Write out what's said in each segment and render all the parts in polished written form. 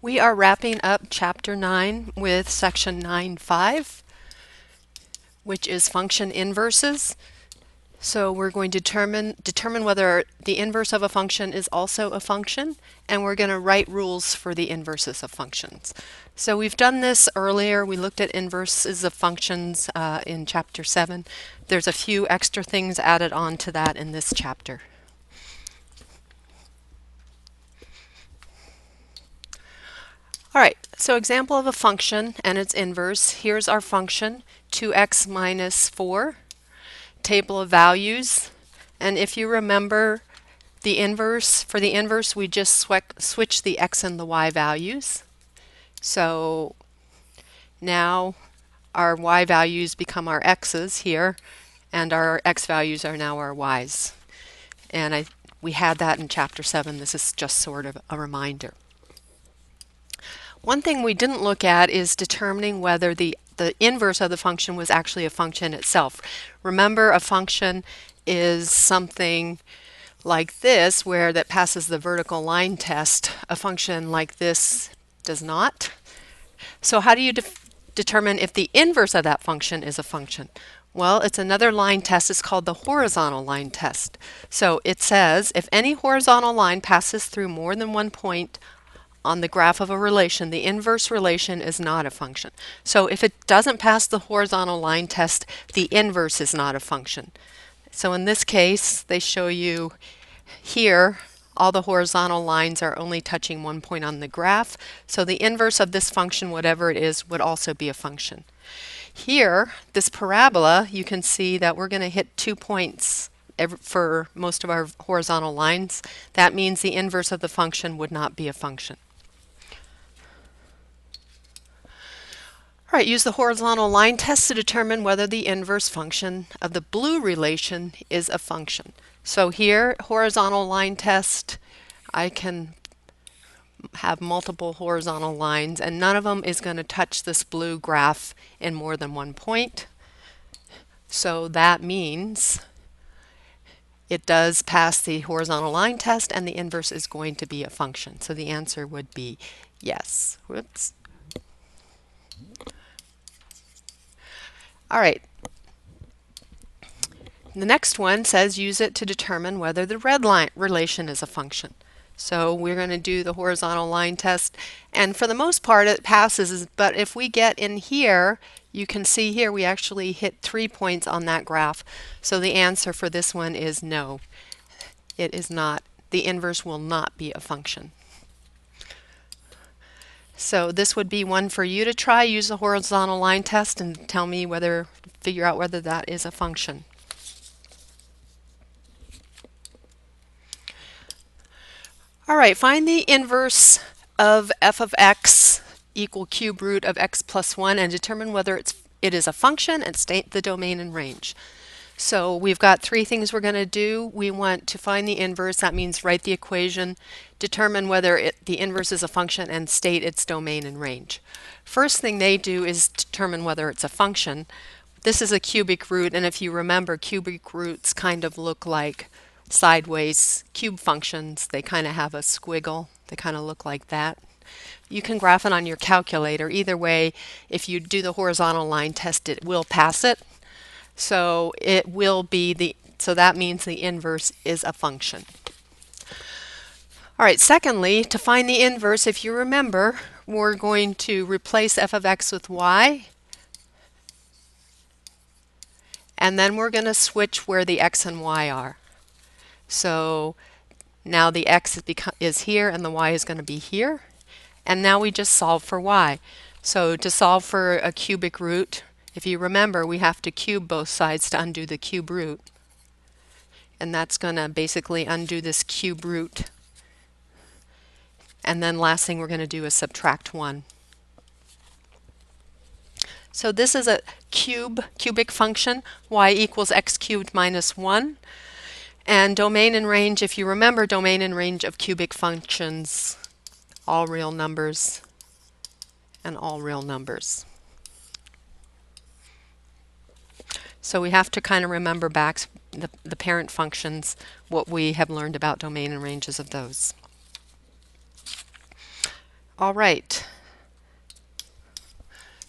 We are wrapping up Chapter 9 with Section 9.5, which is function inverses. So we're going to determine whether the inverse of a function is also a function, and we're going to write rules for the inverses of functions. So we've done this earlier. We looked at inverses of functions in Chapter 7. There's a few extra things added on to that in this chapter. All right, so example of a function and its inverse. Here's our function, 2x minus 4, table of values. And if you remember the inverse, for the inverse we just switch the x and the y values. So now our y values become our x's here, and our x values are now our y's. And we had that in Chapter 7. This is just sort of a reminder. One thing we didn't look at is determining whether the inverse of the function was actually a function itself. Remember, a function is something like this, where that passes the vertical line test. A function like this does not. So how do you determine if the inverse of that function is a function? Well, it's another line test. It's called the horizontal line test. So it says if any horizontal line passes through more than one point on the graph of a relation, the inverse relation is not a function. So if it doesn't pass the horizontal line test, the inverse is not a function. So in this case, they show you here all the horizontal lines are only touching one point on the graph. So the inverse of this function, whatever it is, would also be a function. Here, this parabola, you can see that we're going to hit 2 points for most of our horizontal lines. That means the inverse of the function would not be a function. All right, use the horizontal line test to determine whether the inverse function of the blue relation is a function. So here, horizontal line test, I can have multiple horizontal lines, and none of them is going to touch this blue graph in more than one point. So that means it does pass the horizontal line test, and the inverse is going to be a function. So the answer would be yes. Whoops. All right. The next one says use it to determine whether the red line relation is a function. So we're going to do the horizontal line test, and for the most part it passes, but if we get in here, you can see here we actually hit 3 points on that graph. So the answer for this one is no. It is not. The inverse will not be a function. So this would be one for you to try. Use the horizontal line test and tell me figure out whether that is a function. All right, find the inverse of f of x equal cube root of x plus 1 and determine whether it is a function and state the domain and range. So we've got 3 things we're going to do. We want to find the inverse. That means write the equation, determine whether the inverse is a function, and state its domain and range. First thing they do is determine whether it's a function. This is a cubic root, and if you remember, cubic roots kind of look like sideways cube functions. They kind of have a squiggle. They kind of look like that. You can graph it on your calculator. Either way, if you do the horizontal line test, it will pass it. So it will be so that means the inverse is a function. All right, secondly, to find the inverse, if you remember, we're going to replace f of x with y, and then we're going to switch where the x and y are. So now the x is here and the y is going to be here, and now we just solve for y. So to solve for a cubic root, if you remember, we have to cube both sides to undo the cube root. And that's going to basically undo this cube root. And then last thing we're going to do is subtract 1. So this is a cubic function, y equals x cubed minus 1. And domain and range, if you remember, domain and range of cubic functions, all real numbers and all real numbers. So we have to kind of remember back the parent functions, what we have learned about domain and ranges of those. All right.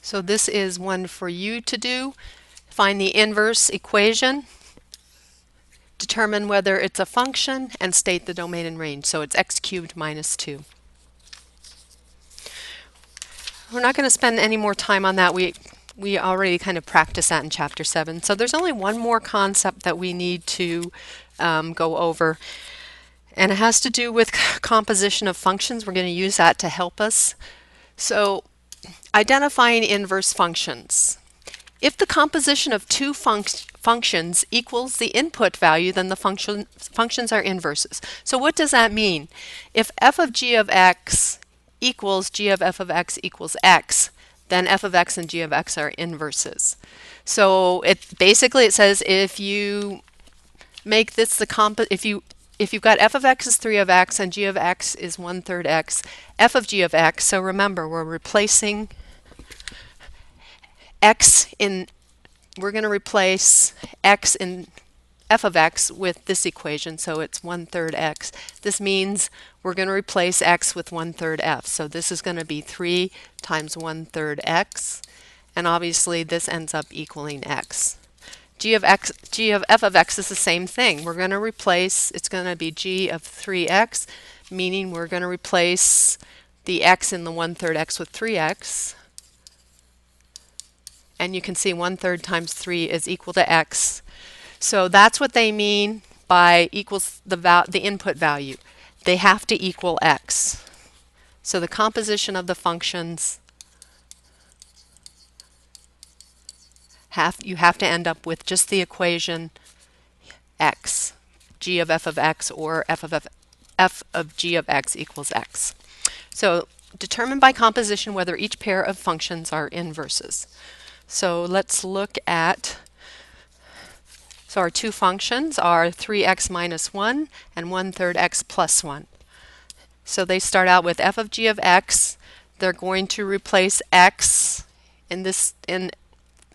So this is one for you to do. Find the inverse equation, determine whether it's a function, and state the domain and range. So it's x cubed minus 2. We're not going to spend any more time on that. We already kind of practiced that in Chapter 7. So there's only one more concept that we need to go over. And it has to do with composition of functions. We're going to use that to help us. So identifying inverse functions. If the composition of two functions equals the input value, then the functions are inverses. So what does that mean? If f of g of x equals g of f of x equals x, then f of x and g of x are inverses. So it says if you make this the if you've got f of x is 3 of x and g of x is 1/3 x, f of g of x, so remember we're replacing we're going to replace x in f of x with this equation, so it's 1/3 x. This means we're going to replace x with 1/3 f. So this is going to be 3 times 1/3 x, and obviously this ends up equaling x. G of f of x is the same thing. We're going to replace, it's going to be g of 3x, meaning we're going to replace the x in the 1/3 x with 3x. And you can see 1/3 times 3 is equal to x. So that's what they mean by equals the input value. They have to equal x. So the composition of the functions you have to end up with just the equation x, g of f of x, or f of g of x equals x. So determine by composition whether each pair of functions are inverses. So let's look at, so our two functions are 3x minus 1 and 1/3 x plus 1. So they start out with f of g of x. They're going to replace x in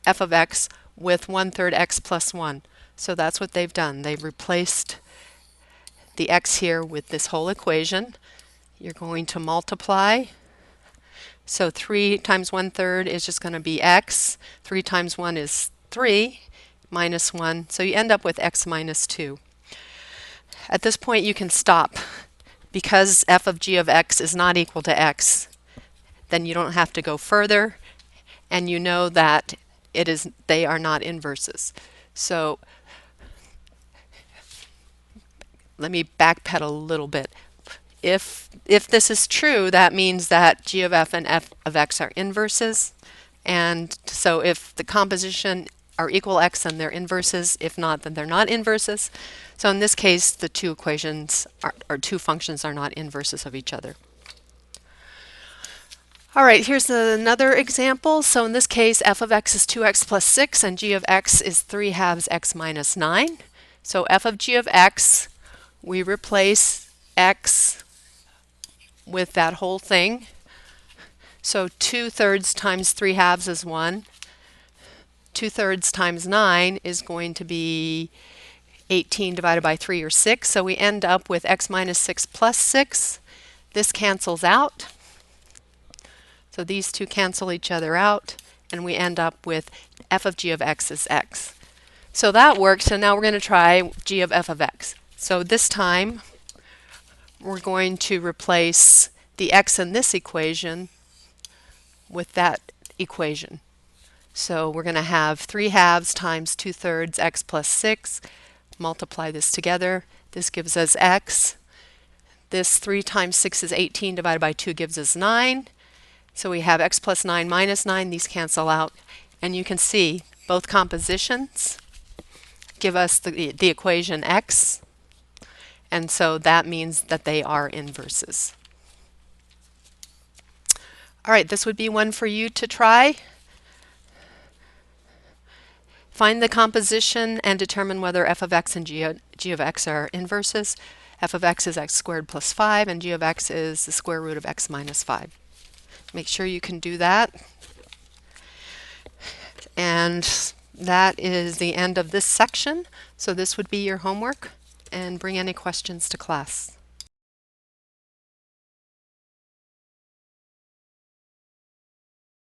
f of x with 1/3 x plus 1. So that's what they've done. They've replaced the x here with this whole equation. You're going to multiply. So 3 times 1/3 is just going to be x. 3 times 1 is 3 minus 1. So you end up with x minus 2. At this point you can stop. Because f of g of x is not equal to x, then you don't have to go further, and you know that they are not inverses. So let me backpedal a little bit. If this is true, that means that g of f and f of x are inverses. And so if the composition are equal x, then they're inverses. If not, then they're not inverses. So in this case, the two equations or two functions are not inverses of each other. All right, here's another example. So in this case, f of x is 2x plus 6 and g of x is 3/2 x minus 9. So f of g of x, we replace x with that whole thing. So 2/3 times 3/2 is 1. 2/3 times 9 is going to be 18 divided by 3, or 6. So we end up with x minus 6 plus 6. This cancels out. So these two cancel each other out, and we end up with f of g of x is x. So that works. So now we're going to try g of f of x. So this time we're going to replace the x in this equation with that equation. So we're going to have 3/2 times 2/3 x plus 6. Multiply this together. This gives us x. This 3 times 6 is 18 divided by 2 gives us 9. So we have x plus 9 minus 9. These cancel out. And you can see both compositions give us the equation x. And so that means that they are inverses. All right, this would be one for you to try. Find the composition and determine whether f of x and g of x are inverses. F of x is x squared plus 5, and g of x is the square root of x minus 5. Make sure you can do that. And that is the end of this section. So this would be your homework, and bring any questions to class.